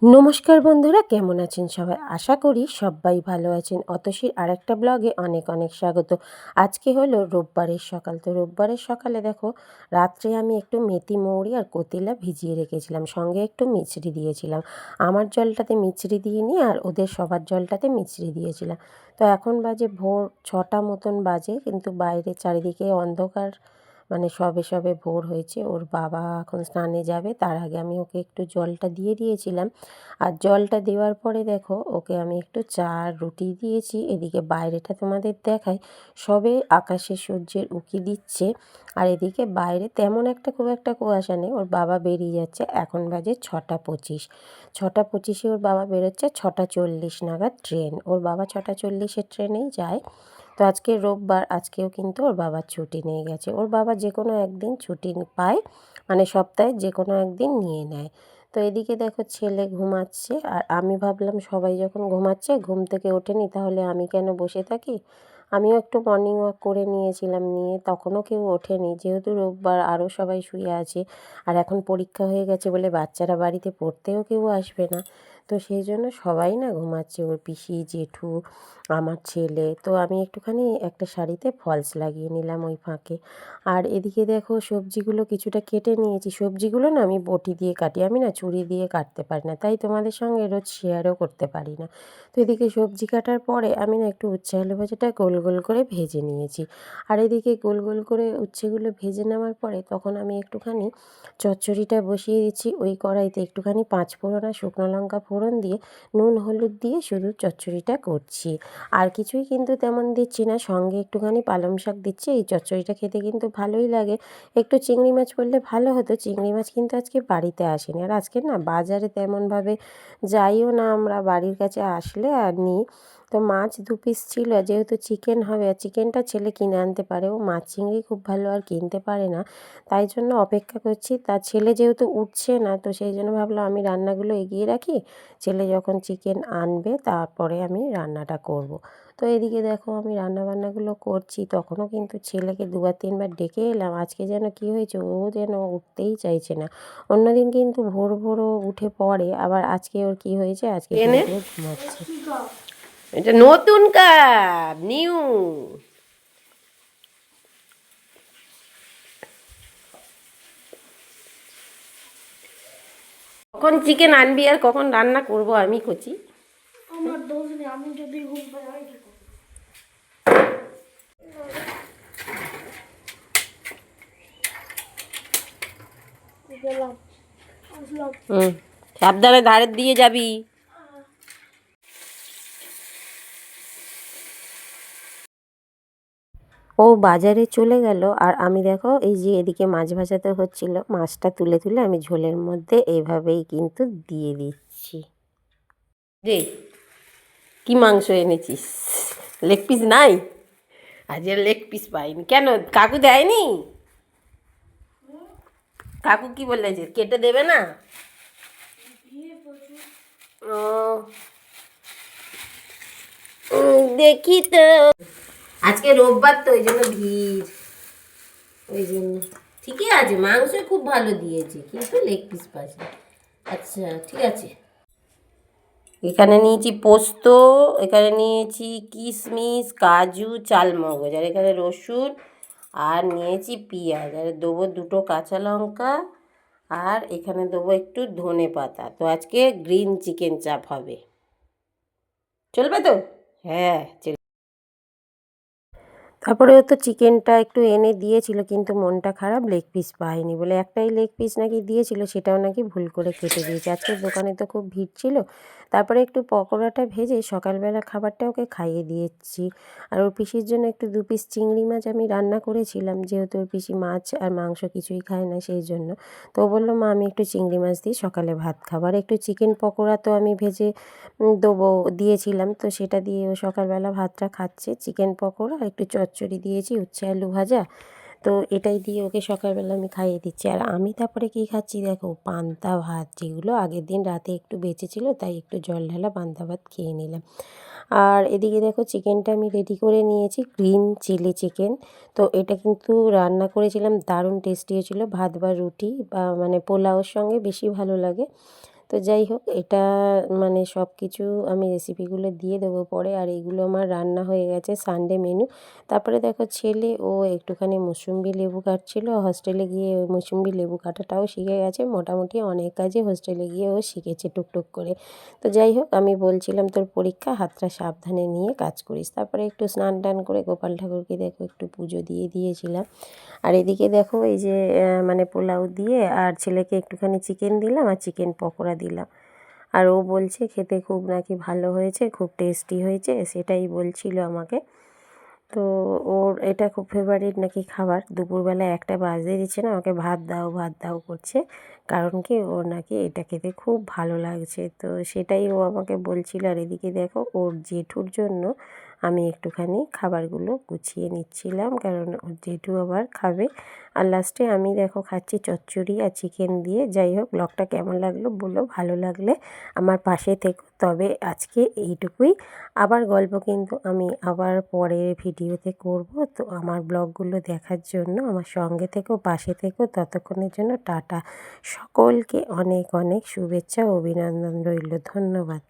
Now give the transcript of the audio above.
নমস্কার বন্ধুরা, কেমন আছেন সবাই? আশা করি সবাই ভালো আছেন। অতসীর আরেকটা ব্লগে অনেক অনেক স্বাগত। আজকে হলো রোববারের সকাল। তো রোববারের সকালে দেখো, রাত্রে আমি একটু মেথি মৌরি আর কতিলা ভিজিয়ে রেখেছিলাম, সঙ্গে একটু মিছরি দিয়েছিলাম। আমার জলটাতে মিছরি দিইনি, আর ওদের সবার জলটাতে মিছরি দিয়েছিলাম। তো এখন বাজে ভোর 6টা মতন বাজে, কিন্তু বাইরে চারিদিকে অন্ধকার, মানে সবে সবে ভোর হয়েছে। ওর বাবা এখন স্নানে যাবে, তার আগে আমি ওকে একটু জলটা দিয়ে দিয়েছিলাম। আর জলটা দেওয়ার পরে দেখো, ওকে আমি একটু চা আর রুটি দিয়েছি। এদিকে বাইরেটা তোমাদের দেখাই, সবে আকাশে সূর্যের উঁকি দিচ্ছে। আর এদিকে বাইরে তেমন একটা খুব একটা কুয়াশা নেই। ওর বাবা বেরিয়ে যাচ্ছে, এখন বাজে 6টা 25। 6টা 25-এ ওর বাবা বেরোচ্ছে, 6টা 40 নাগাদ ট্রেন। ওর বাবা 6টা 40-এর ট্রেনেই যায়। তো আজকে রোববার, আজকেও কিন্তু ওর বাবার ছুটি নিয়ে গেছে। ওর বাবা যে কোনো একদিন ছুটি পায়, মানে সপ্তাহে যে কোনো একদিন নিয়ে নেয়। তো এদিকে দেখো, ছেলে ঘুমাচ্ছে, আর আমি ভাবলাম সবাই যখন ঘুমাচ্ছে, ঘুম থেকে ওঠেনি, তাহলে আমি কেন বসে থাকি। আমিও একটু মর্নিং ওয়াক করে নিয়েছিলাম, নিয়ে তখনও কেউ ওঠেনি, যেহেতু রোববার আরও সবাই শুয়ে আছে। আর এখন পরীক্ষা হয়ে গেছে বলে বাচ্চারা বাড়িতে পড়তেও কেউ আসবে না। তো সেই জন্য সবাই না ঘুমাচ্ছে, ওর পিসি, জেঠু, আমার ছেলে। তো আমি একটুখানি একটা শাড়িতে ফলস লাগিয়ে নিলাম ওই ফাঁকে। আর এদিকে দেখো, সবজিগুলো কিছুটা কেটে নিয়েছি। সবজিগুলো না আমি বটি দিয়ে কাটি, আমি না ছুরি দিয়ে কাটতে পারি না, তাই তোমাদের সঙ্গে রোজ শেয়ারও করতে পারি না। তো এদিকে সবজি কাটার পরে আমি না একটু উচ্ছে আলু ভাজাটা গোল গোল করে ভেজে নিয়েছি। আর এদিকে গোল গোল করে উচ্ছেগুলো ভেজে নেওয়ার পরে তখন আমি একটুখানি চচ্চড়িটা বসিয়ে দিচ্ছি। ওই কড়াইতে একটুখানি 5 ফোড়ন আর শুকনো লঙ্কা ফোড়ন দিয়ে নুন হলুদ দিয়ে শুধু চচ্চড়িটা করছি। আর কিছুই কিন্তু তেমন দিচ্ছি না, সঙ্গে একটুখানি পালং শাক দিচ্ছি। এই চচ্চড়িটা খেতে কিন্তু ভালোই লাগে। একটু চিংড়ি মাছ পড়লে ভালো হতো, চিংড়ি মাছ কিন্তু আজকে বাড়িতে আসেনি। আর আজকে না বাজারে তেমনভাবে যাইও না, আমরা বাড়ির কাছে আসলে আর নিই। তো মাছ 2 পিস ছিল, যেহেতু চিকেন হবে, আর চিকেনটা ছেলে কিনে আনতে পারে, ও মাছ চিংড়ি খুব ভালো আর কিনতে পারে না, তাই জন্য অপেক্ষা করছি। তার ছেলে যেহেতু উঠছে না, তো সেই জন্য ভাবলাম আমি রান্নাগুলো এগিয়ে রাখি, ছেলে যখন চিকেন আনবে তারপরে আমি রান্নাটা করব। তো এদিকে দেখো, আমি রান্নাবান্নাগুলো করছি, তখনও কিন্তু ছেলেকে 2-3 বার ডেকে এলাম। আজকে যেন কি হয়েছে, ও যেন উঠতেই চাইছে না। অন্যদিন কিন্তু ভোর ভোরও উঠে পড়ে, আবার আজকে ওর কি হয়েছে, আজকে কিন্তু ও ঘুমাচ্ছে। এটা নতুন কাপ, নিউ। কখন চিকেন আনবি আর কখন রান্না করব আমি কচি। আমার দোষ নেই, আমি যদি ঘুম পাই আমি কি করব? গেলাম, আসলাম। সাবধানে ধারে দিয়ে যাবি। ও বাজারে চলে গেল, আর আমি দেখো এই যে এদিকে মাছ ভাজাতে হচ্ছিল, মাছটা তুলে তুলে আমি ঝোলের মধ্যে এইভাবেই কিন্তু দিয়ে দিচ্ছি। রে, কি মাংস এনেছিস? লেগ পিস নাই? আজ লেগ পিস পাইনি কেন? কাকু দেয়নি? কাকু কি বলেছে, কেটে দেবে না? ও, দেখি তো। আজকে রোববার তো, ওই জন্য ভিড়, ওই জন্য। ঠিকই আছে, মাংস খুব ভালো দিয়েছে, কিন্তু লেগ পিস পাইছে। আচ্ছা ঠিক আছে। এখানে নিয়েছি পোস্ত, এখানে নিয়েছি কিশমিশ, কাজু, চালমগজ, আর এখানে রসুন, আর নিয়েছি পেঁয়াজ, আর দেবো 2 কাঁচা লঙ্কা, আর এখানে দেবো একটু ধনে পাতা। তো আজকে গ্রিন চিকেন চাপ হবে, চলবে তো? হ্যাঁ চলবে। তারপরে ও তো চিকেনটা একটু এনে দিয়েছিল, কিন্তু মনটা খারাপ, লেগ পিস পাইনি বলে। একটাই লেগ পিস নাকি দিয়েছিল, সেটাও নাকি ভুল করে কেটে দিয়েছে। আজকে দোকানে তো খুব ভিড় ছিল। তারপরে একটু পকোড়াটা ভেজে সকালবেলা খাবারটা ওকে খাইয়ে দিয়েছি। আর ওর পিসির জন্য একটু 2 পিস চিংড়ি মাছ আমি রান্না করেছিলাম, যেহেতু ওর পিসি মাছ আর মাংস কিছুই খায় না, সেই জন্য। তো ও বললো, মা আমি একটু চিংড়ি মাছ দিয়ে সকালে ভাত খাবো। আর একটু চিকেন পকোড়া তো আমি ভেজে দেবো দিয়েছিলাম, তো সেটা দিয়ে ও সকালবেলা ভাতটা খাচ্ছে। চিকেন পকোড়া আর একটু চচ্চড়ি দিয়েছি, উচ্ছে আলু ভাজা। তো এটাই দিয়ে ওকে সকালবেলা আমি খাইয়ে দিচ্ছি। আর আমি তারপরে কী খাচ্ছি দেখো, পান্তা ভাত, যেগুলো আগের দিন রাতে একটু বেঁচেছিল, তাই একটু জল ঢালা পান্তা ভাত খেয়ে নিলাম। আর এদিকে দেখো, চিকেনটা আমি রেডি করে নিয়েছি, গ্রিন চিলি চিকেন। তো এটা কিন্তু রান্না করেছিলাম, দারুণ টেস্টি হয়েছিলো। ভাত বা রুটি বা মানে পোলাওর সঙ্গে বেশি ভালো লাগে। তো যাই হোক, এটা মানে সব কিছু আমি রেসিপিগুলো দিয়ে দেবো পরে। আর এগুলো আমার রান্না হয়ে গেছে সানডে মেনু। তারপরে দেখো ছেলে ও একটুখানি মুসুম্বি লেবু কাটছিল। হস্টেলে গিয়ে ওই মুসুম্বি লেবু কাটাটাও শিখে গেছে। মোটামুটি অনেক কাজই হোস্টেলে গিয়ে ও শিখেছে টুকটুক করে। তো যাই হোক, আমি বলছিলাম তোর পরীক্ষা, হাতটা সাবধানে নিয়ে কাজ করিস। তারপরে একটু স্নান টান করে গোপাল ঠাকুরকে দেখো একটু পুজো দিয়ে দিয়েছিলাম। আর এদিকে দেখো এই যে মানে পোলাও দিয়ে আর ছেলেকে একটুখানি চিকেন দিলাম আর চিকেন পকোড়া দিলাম। আর ও বলছে খেতে খুব নাকি ভালো হয়েছে, খুব টেস্টি হয়েছে, সেটাই বলছিল আমাকে। তো ওর এটা খুব ফেভারিট নাকি খাবার। দুপুরবেলা একটা বাজতে দিচ্ছে না, আমাকে ভাত দাও ভাত দাও করছে। কারণ কি, ওর নাকি এটা খেতে খুব ভালো লাগছে। তো সেটাই ও আমাকে বলছিল। আর এদিকে দেখো ওর জেঠুর জন্য আমি একটুখানি খাবারগুলো গুছিয়ে নিচ্ছিলাম, কারণ ওর জেঠু আবার খাবে। আর লাস্টে আমি দেখো খাচ্ছি চচ্চড়ি আর চিকেন দিয়ে। যাই হোক, ব্লগটা কেমন লাগলো বলো, ভালো লাগলে আমার পাশে থেকো। তবে আজকে এইটুকুই। আবার গল্প কিন্তু আমি আবার পরের ভিডিওতে করব। তো আমার ব্লগগুলো দেখার জন্য আমার সঙ্গে থেকো, পাশে থেকো। ততক্ষণের জন্য টাটা। সকলকে অনেক অনেক শুভেচ্ছা ও অভিনন্দন রইল। ধন্যবাদ।